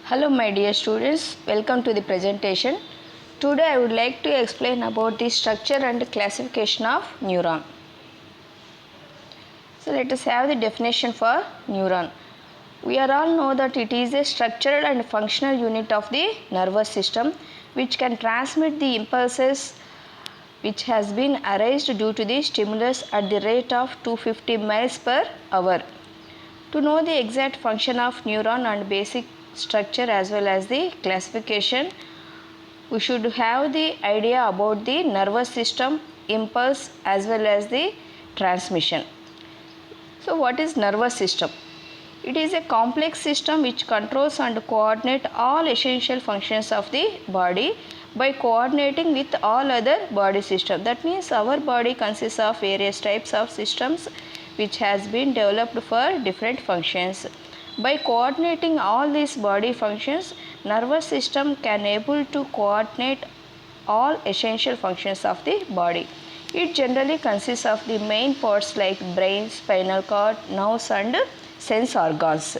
Hello my dear students, welcome to the presentation. Today I would like to explain about the structure and classification of neuron. So let us have the definition for neuron. We are all know that it is a structural and functional unit of the nervous system which can transmit the impulses which has been aroused due to the stimulus at the rate of 250 miles per hour. To know the exact function of neuron and basic structure as well as the classification, we should have the idea about the nervous system, impulse as well as the transmission. So what is nervous system? It is a complex system which controls and coordinates all essential functions of the body by coordinating with all other body systems. That means our body consists of various types of systems which has been developed for different functions. By coordinating all these body functions, nervous system can able to coordinate all essential functions of the body. It generally consists of the main parts like brain, spinal cord, nerves and sense organs.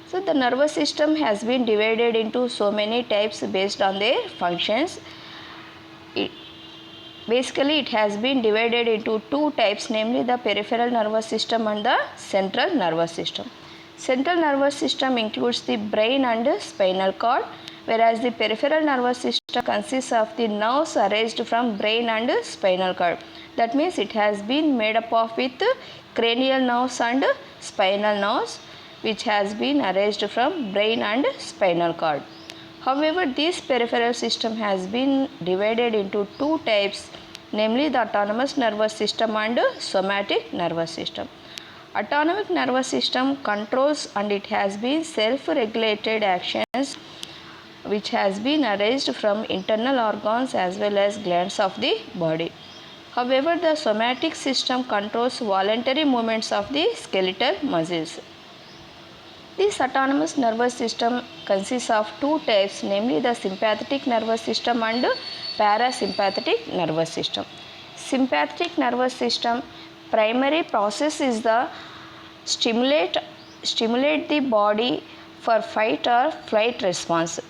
So the nervous system has been divided into so many types based on their functions. Basically, it has been divided into two types, namely the peripheral nervous system and the central nervous system. Central nervous system includes the brain and spinal cord, whereas the peripheral nervous system consists of the nerves arised from brain and spinal cord. That means it has been made up of with cranial nerves and spinal nerves, which has been arised from brain and spinal cord. However, this peripheral system has been divided into two types, namely the autonomous nervous system and somatic nervous system. Autonomic nervous system controls and it has been self-regulated actions which has been arised from internal organs as well as glands of the body. However, the somatic system controls voluntary movements of the skeletal muscles. This autonomous nervous system consists of two types, namely the sympathetic nervous system and parasympathetic nervous system. Sympathetic nervous system primary process is the stimulate the body for fight or flight response.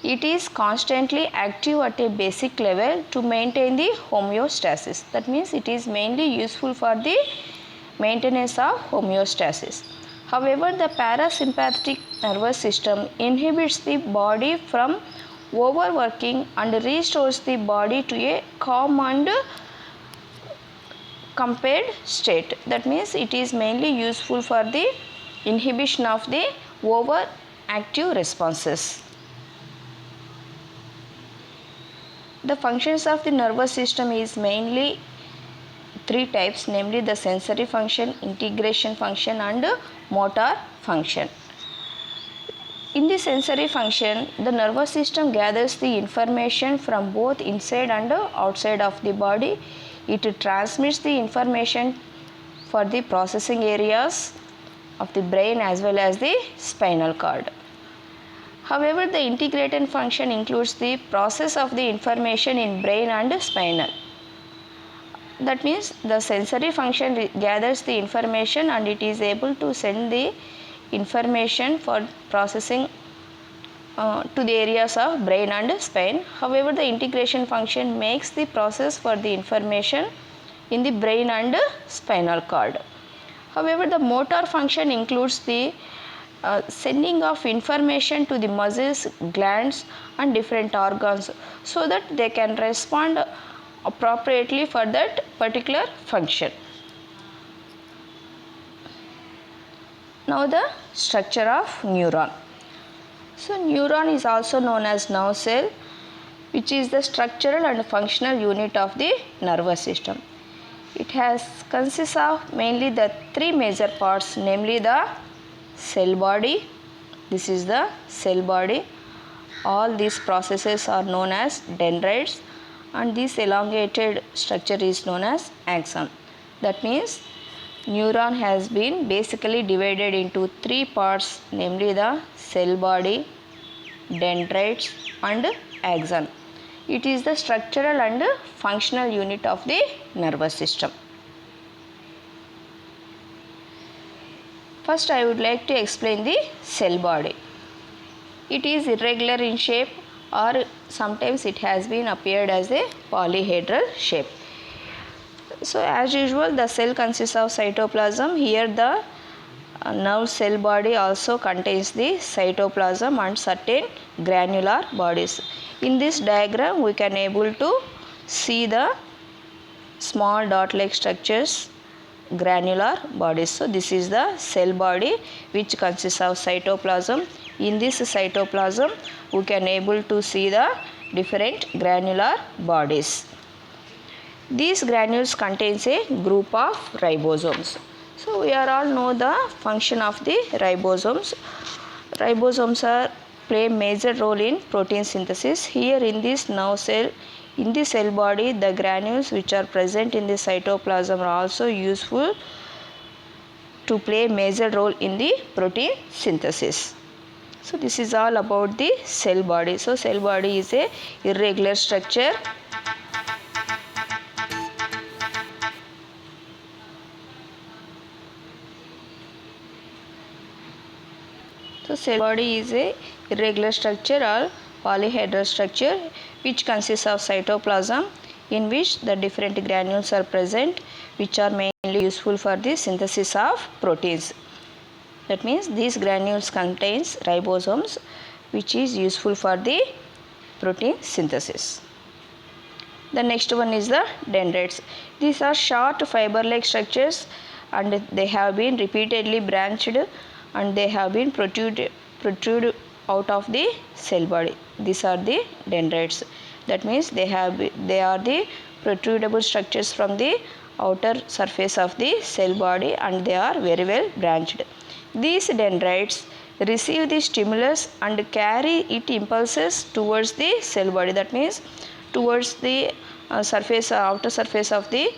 It is constantly active at a basic level to maintain the homeostasis. That means it is mainly useful for the maintenance of homeostasis. However, the parasympathetic nervous system inhibits the body from overworking and restores the body to a calm and compared state. That means it is mainly useful for the inhibition of the overactive responses. The functions of the nervous system is mainly three types, namely the sensory function, integration function and motor function. In the sensory function, the nervous system gathers the information from both inside and outside of the body. It transmits the information for the processing areas of the brain as well as the spinal cord. However, the integrated function includes the process of the information in brain and spinal. That means the sensory function gathers the information and it is able to send the information for processing to the areas of brain and spine. However, the integration function makes the process for the information in the brain and spinal cord. However, the motor function includes the sending of information to the muscles, glands and different organs so that they can respond appropriately for that particular function. Now the structure of neuron. So neuron is also known as nerve cell, which is the structural and functional unit of the nervous system. It has consists of mainly the three major parts, namely the cell body. This is the cell body. All these processes are known as dendrites and this elongated structure is known as axon. That means neuron has been basically divided into three parts, namely the cell body, dendrites and axon. It is the structural and functional unit of the nervous system. First, I would like to explain the cell body. It is irregular in shape, or sometimes it has been appeared as a polyhedral shape. So as usual, the cell consists of cytoplasm. Here the nerve cell body also contains the cytoplasm and certain granular bodies. In this diagram we can able to see the small dot like structures, granular bodies. So this is the cell body which consists of cytoplasm. In this cytoplasm we can able to see the different granular bodies. These granules contains a group of ribosomes. So we are all know the function of the ribosomes. Ribosomes play major role in protein synthesis. Here in this nerve cell, in the cell body, the granules which are present in the cytoplasm are also useful to play major role in the protein synthesis. So this is all about the cell body. So cell body is a irregular structure. So cell body is a irregular structure or polyhedral structure which consists of cytoplasm, in which the different granules are present, which are mainly useful for the synthesis of proteins. That means these granules contains ribosomes which is useful for the protein synthesis. The next one is the dendrites. These are short fiber-like structures and they have been repeatedly branched and they have been protrude out of the cell body. These are the dendrites. That means they are the protrudable structures from the outer surface of the cell body and they are very well branched. These dendrites receive the stimulus and carry it impulses towards the cell body. That means towards the outer surface of the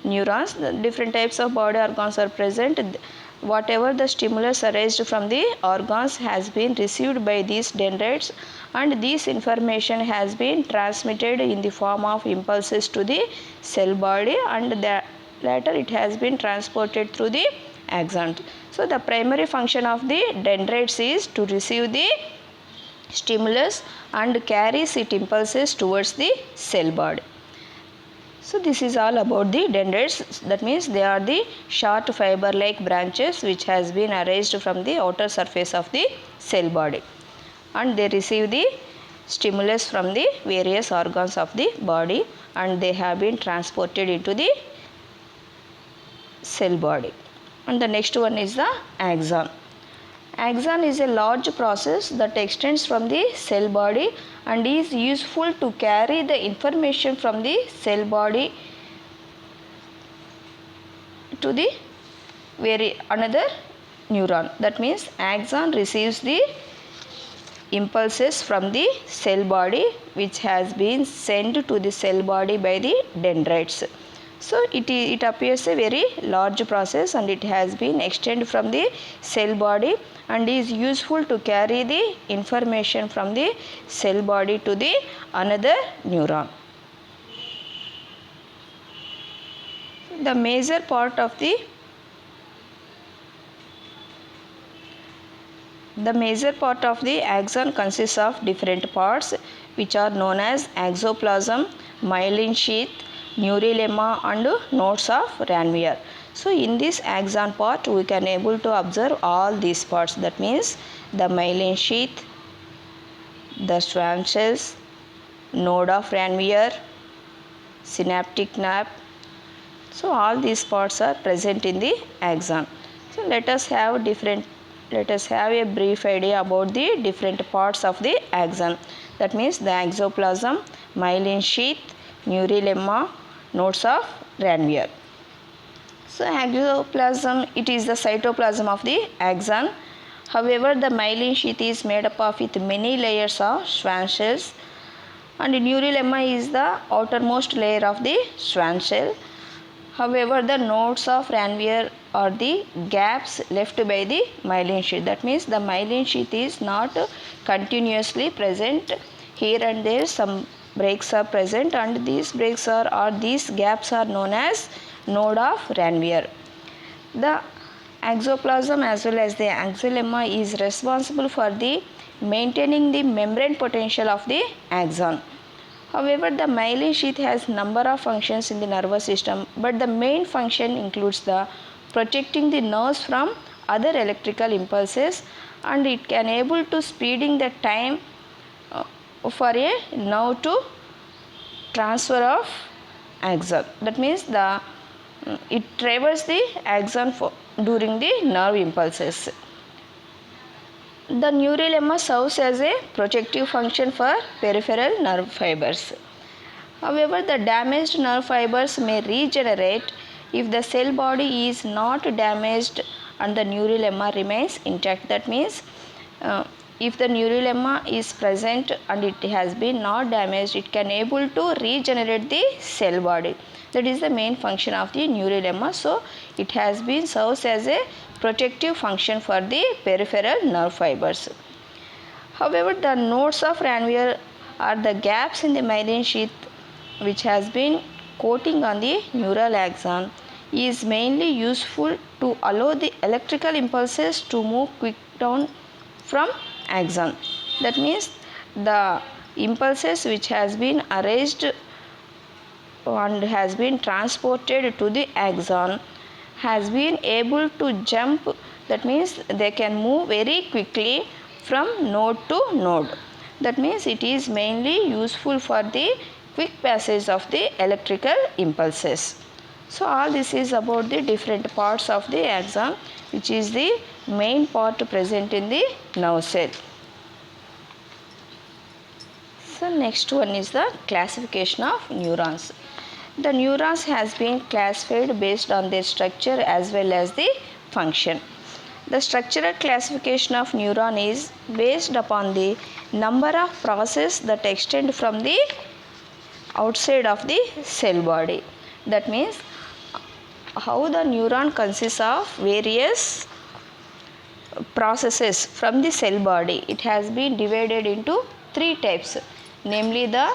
neurons. The different types of body organs are present. Whatever the stimulus arised from the organs has been received by these dendrites and this information has been transmitted in the form of impulses to the cell body and later it has been transported through the axons. So the primary function of the dendrites is to receive the stimulus and carries its impulses towards the cell body. So this is all about the dendrites. That means they are the short fiber like branches which has been arranged from the outer surface of the cell body and they receive the stimulus from the various organs of the body and they have been transported into the cell body. And the next one is the axon. Axon is a large process that extends from the cell body and is useful to carry the information from the cell body to the another neuron. That means axon receives the impulses from the cell body which has been sent to the cell body by the dendrites. So it appears a very large process and it has been extended from the cell body and is useful to carry the information from the cell body to the another neuron. The major part of the axon consists of different parts which are known as axoplasm, myelin sheath, neurilemma and nodes of Ranvier. So in this axon part we can able to observe all these parts. That means the myelin sheath, the Schwann cells, node of Ranvier, synaptic nerve. So all these parts are present in the axon. So let us have a brief idea about the different parts of the axon. That means the axoplasm, myelin sheath, neurilemma, nodes of Ranvier. So axoplasm, it is the cytoplasm of the axon. However, the myelin sheath is made up of with many layers of Schwann cells and neurilemma is the outermost layer of the Schwann cell. However, the nodes of Ranvier are the gaps left by the myelin sheath. That means the myelin sheath is not continuously present. Here and there some breaks are present and these gaps are known as node of Ranvier. The Axoplasm as well as the axonlemma is responsible for the maintaining the membrane potential of the axon. However, the myelin sheath has number of functions in the nervous system, but the main function includes the protecting the nerves from other electrical impulses, and it can able to speeding the time for a nerve to transfer of axon. That means it traverses the axon during the nerve impulses. The neural lemma serves as a protective function for peripheral nerve fibers. However, the damaged nerve fibers may regenerate if the cell body is not damaged and the neural lemma remains intact. That means if the neural lemma is present and it has been not damaged, it can able to regenerate the cell body. That is the main function of the neural lemma. So it has been serves as a protective function for the peripheral nerve fibers. However, the nodes of Ranvier are the gaps in the myelin sheath which has been coating on the neural axon is mainly useful to allow the electrical impulses to move quick down from axon. That means the impulses which has been erased and has been transported to the axon has been able to jump. That means they can move very quickly from node to node. That means it is mainly useful for the quick passage of the electrical impulses. So all this is about the different parts of the axon, which is the main part present in the nerve cell. So next one is the classification of neurons. The neurons has been classified based on their structure as well as the function. The structural classification of neuron is based upon the number of processes that extend from the outside of the cell body. That means how the neuron consists of various processes from the cell body. It has been divided into three types, namely the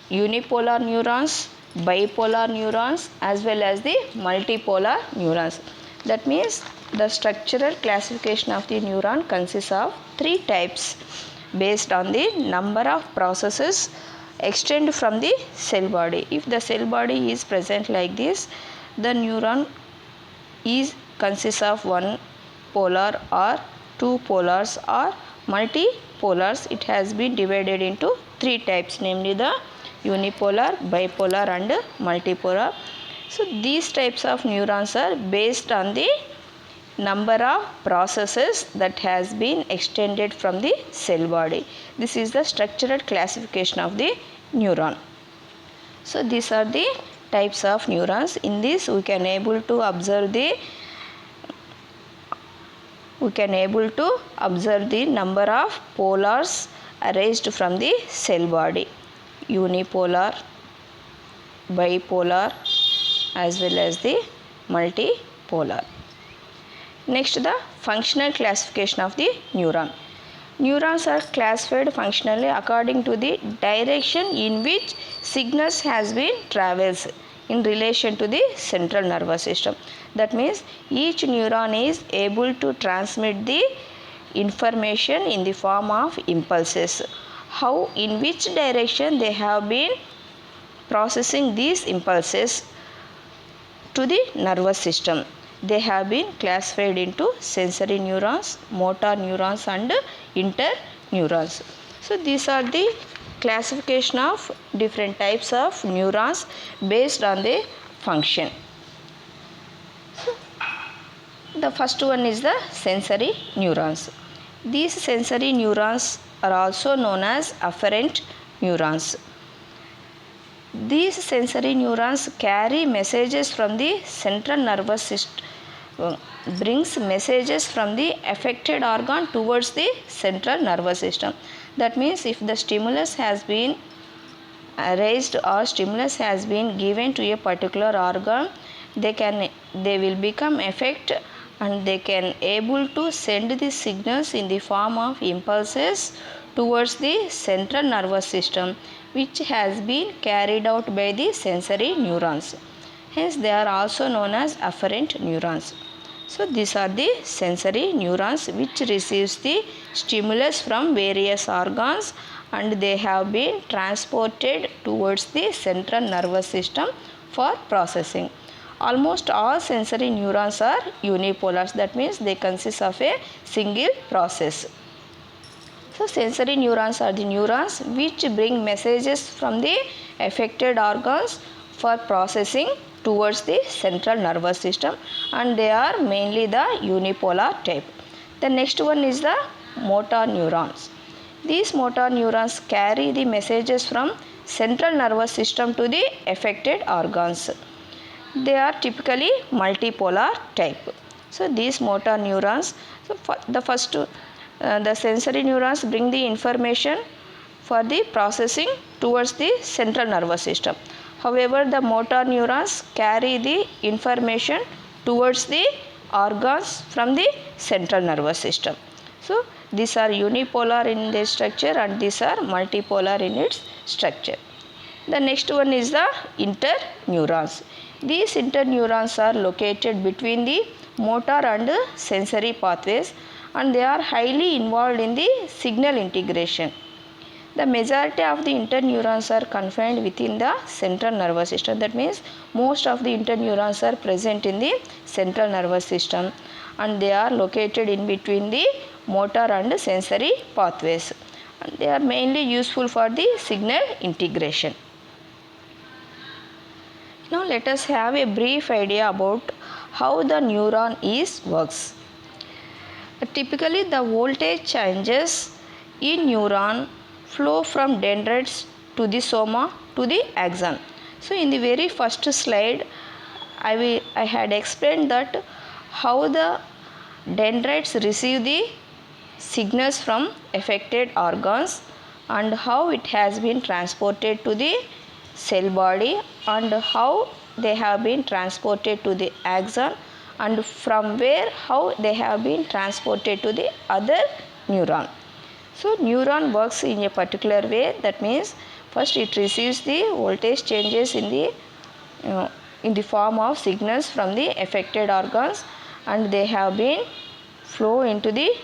unipolar neurons, bipolar neurons as well as the multipolar neurons. That means the structural classification of the neuron consists of three types based on the number of processes extend from the cell body. If the cell body is present like this, the neuron consists of one polar or two polars or multipolars. It has been divided into three types, namely the unipolar, bipolar and multipolar. So these types of neurons are based on the number of processes that has been extended from the cell body. This is the structural classification of the neuron. So these are the types of neurons. In this we can able to observe the number of polars erased from the cell body, unipolar, bipolar as well as the multipolar. Next, the functional classification of the neuron. Neurons are classified functionally according to the direction in which signals has been travels in relation to the central nervous system. That means each neuron is able to transmit the information in the form of impulses. How, in which direction they have been processing these impulses to the nervous system. They have been classified into sensory neurons, motor neurons and interneurons. So these are the classification of different types of neurons based on the function. So, the first one is the sensory neurons. These sensory neurons are also known as afferent neurons. These sensory neurons carry messages from the central nervous system, brings messages from the affected organ towards the central nervous system. That means if the stimulus has been raised or stimulus has been given to a particular organ, they will become effect and they can able to send the signals in the form of impulses towards the central nervous system, which has been carried out by the sensory neurons. Hence they are also known as afferent neurons. So these are the sensory neurons which receives the stimulus from various organs and they have been transported towards the central nervous system for processing. Almost all sensory neurons are unipolar, that means they consist of a single process. So sensory neurons are the neurons which bring messages from the affected organs for processing towards the central nervous system, and they are mainly the unipolar type. The next one is the motor neurons. These motor neurons carry the messages from central nervous system to the affected organs. They are typically multipolar type. So these motor neurons, the sensory neurons bring the information for the processing towards the central nervous system. However, the motor neurons carry the information towards the organs from the central nervous system. So these are unipolar in their structure and these are multipolar in its structure. The next one is the interneurons. These interneurons are located between the motor and sensory pathways and they are highly involved in the signal integration. The majority of the interneurons are confined within the central nervous system. That means most of the interneurons are present in the central nervous system and they are located in between the motor and sensory pathways. And they are mainly useful for the signal integration. Now let us have a brief idea about how the neuron works. Typically the voltage changes in neuron flow from dendrites to the soma to the axon. So in the very first slide I had explained that how the dendrites receive the signals from affected organs and how it has been transported to the cell body and how they have been transported to the axon and from where how they have been transported to the other neuron. So neuron works in a particular way. That means first it receives the voltage changes in the form of signals from the affected organs and they have been flow into the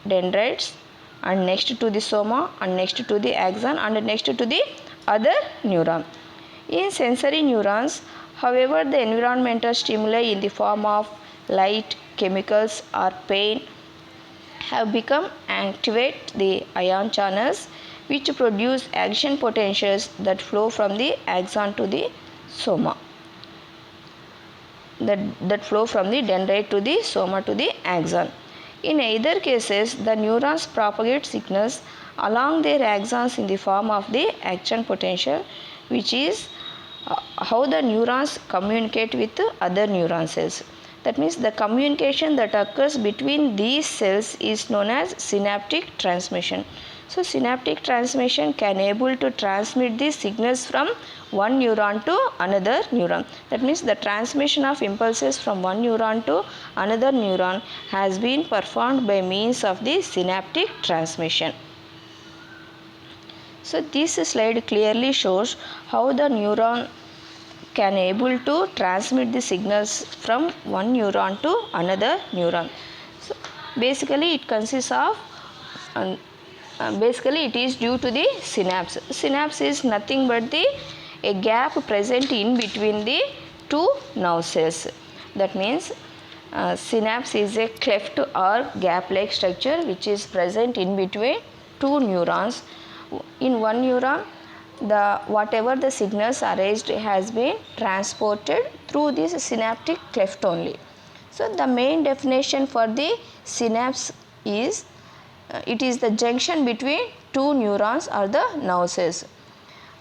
dendrites and next to the soma and next to the axon and next to the other neuron. In sensory neurons, however, the environmental stimuli in the form of light, chemicals or pain have become activate the ion channels which produce action potentials that flow from the axon to the soma. That flow from the dendrite to the soma to the axon. In either cases, the neurons propagate signals along their axons in the form of the action potential, which is how the neurons communicate with other neuron cells. That means the communication that occurs between these cells is known as synaptic transmission. So synaptic transmission can able to transmit the signals from one neuron to another neuron. That means the transmission of impulses from one neuron to another neuron has been performed by means of the synaptic transmission. So this slide clearly shows how the neuron can able to transmit the signals from one neuron to another neuron. So basically it consists of basically it is due to the synapse. Synapse is nothing but a gap present in between the two nerve cells. That means synapse is a cleft or gap like structure which is present in between two neurons. In one neuron, whatever the signals are raised has been transported through this synaptic cleft only. So the main definition for the synapse is it is the junction between two neurons or the nerve cells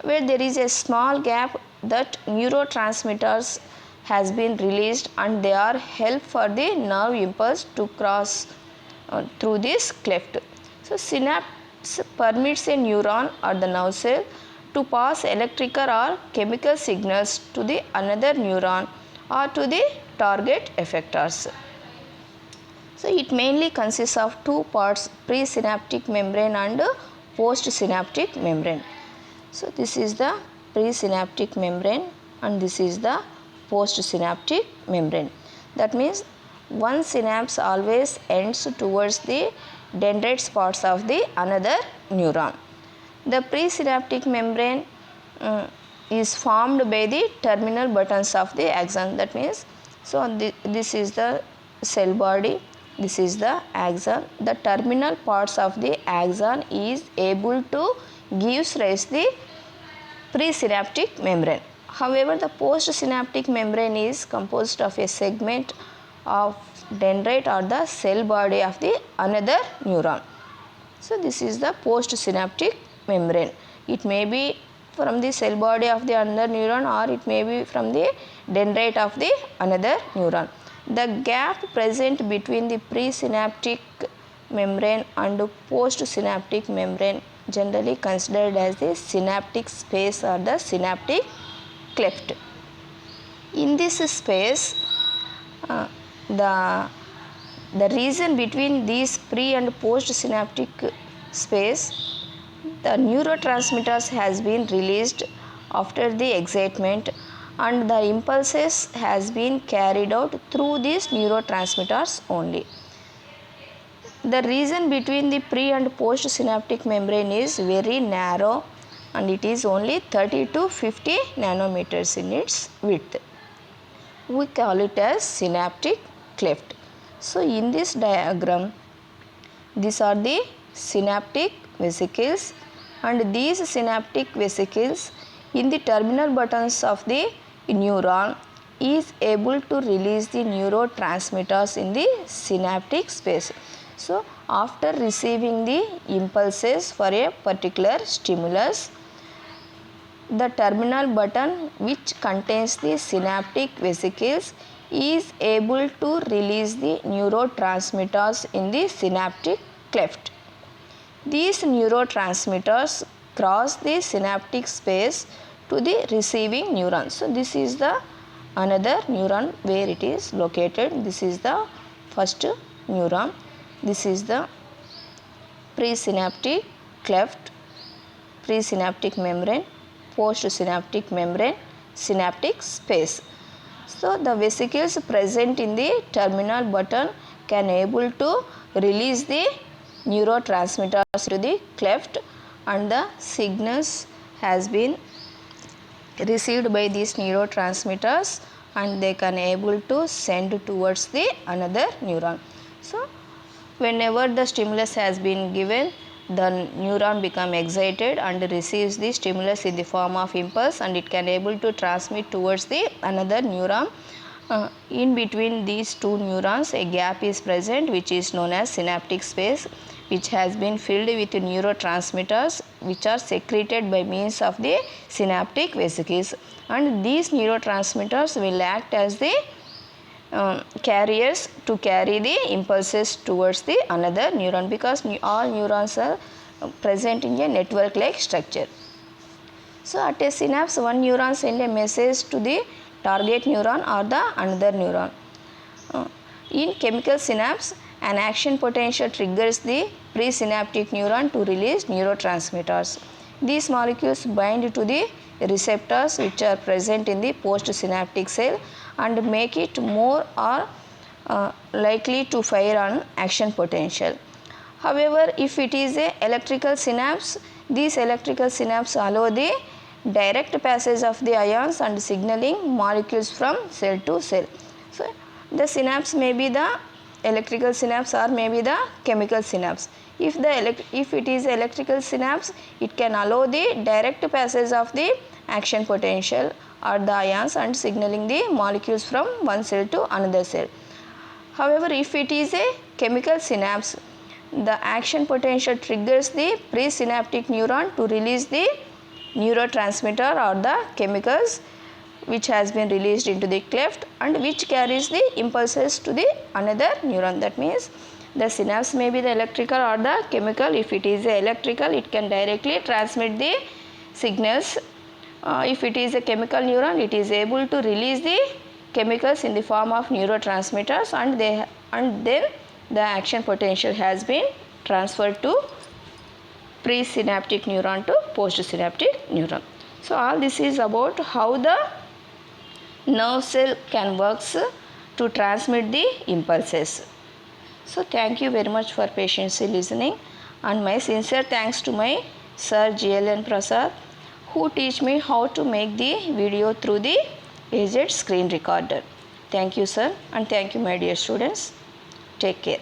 where there is a small gap that neurotransmitters has been released and they are help for the nerve impulse to cross through this cleft. So synapse permits a neuron or the nerve cell to pass electrical or chemical signals to the another neuron or to the target effectors. So it mainly consists of two parts, presynaptic membrane and postsynaptic membrane. So this is the presynaptic membrane and this is the postsynaptic membrane. That means one synapse always ends towards the dendrite spots of the another neuron. The presynaptic membrane is formed by the terminal buttons of the axon. That means, this is the cell body, this is the axon. The terminal parts of the axon is able to give rise the presynaptic membrane. However, the postsynaptic membrane is composed of a segment of dendrite or the cell body of the another neuron. So, this is the postsynaptic membrane. It may be from the cell body of the another neuron, or it may be from the dendrite of the another neuron. The gap present between the presynaptic membrane and postsynaptic membrane generally considered as the synaptic space or the synaptic cleft. In this space, the region between these pre and postsynaptic space, the neurotransmitters has been released after the excitement, and the impulses has been carried out through these neurotransmitters only. The region between the pre and postsynaptic membrane is very narrow, and it is only 30 to 50 nanometers in its width. We call it as synaptic cleft. So, in this diagram, these are the synaptic vesicles, and these synaptic vesicles in the terminal buttons of the neuron is able to release the neurotransmitters in the synaptic space. So, after receiving the impulses for a particular stimulus, the terminal button which contains the synaptic vesicles is able to release the neurotransmitters in the synaptic cleft. These neurotransmitters cross the synaptic space to the receiving neuron. So, this is the another neuron where it is located. This is the first neuron. This is the presynaptic cleft, presynaptic membrane, postsynaptic membrane, synaptic space. So, the vesicles present in the terminal button can able to release the neurotransmitters to the cleft, and the signals has been received by these neurotransmitters, and they can able to send towards the another neuron. So, whenever the stimulus has been given, the neuron become excited and receives the stimulus in the form of impulse, and it can able to transmit towards the another neuron. In between these two neurons, a gap is present which is known as synaptic space, which has been filled with neurotransmitters which are secreted by means of the synaptic vesicles, and these neurotransmitters will act as the carriers to carry the impulses towards the another neuron, because all neurons are present in a network like structure. So, at a synapse, one neuron sends a message to the target neuron or the another neuron. In chemical synapse, an action potential triggers the presynaptic neuron to release neurotransmitters. These molecules bind to the receptors which are present in the postsynaptic cell and make it more or likely to fire on action potential. However, if it is a electrical synapse, these electrical synapse allow the direct passage of the ions and signaling molecules from cell to cell. So, the synapse may be the electrical synapse or may be the chemical synapse. If it is electrical synapse, it can allow the direct passage of the action potential or the ions and signaling the molecules from one cell to another cell. However, if it is a chemical synapse, the action potential triggers the presynaptic neuron to release the neurotransmitter or the chemicals which has been released into the cleft and which carries the impulses to the another neuron. That means the synapse may be the electrical or the chemical. If it is electrical, it can directly transmit the signals. If it is a chemical neuron, it is able to release the chemicals in the form of neurotransmitters, and then the action potential has been transferred to presynaptic neuron to postsynaptic neuron. So, all this is about how the nerve cell can works to transmit the impulses. So thank you very much for patiently listening, and my sincere thanks to my sir GLN Prasad, who teach me how to make the video through the AZ screen recorder. Thank you sir, and thank you my dear students. Take care.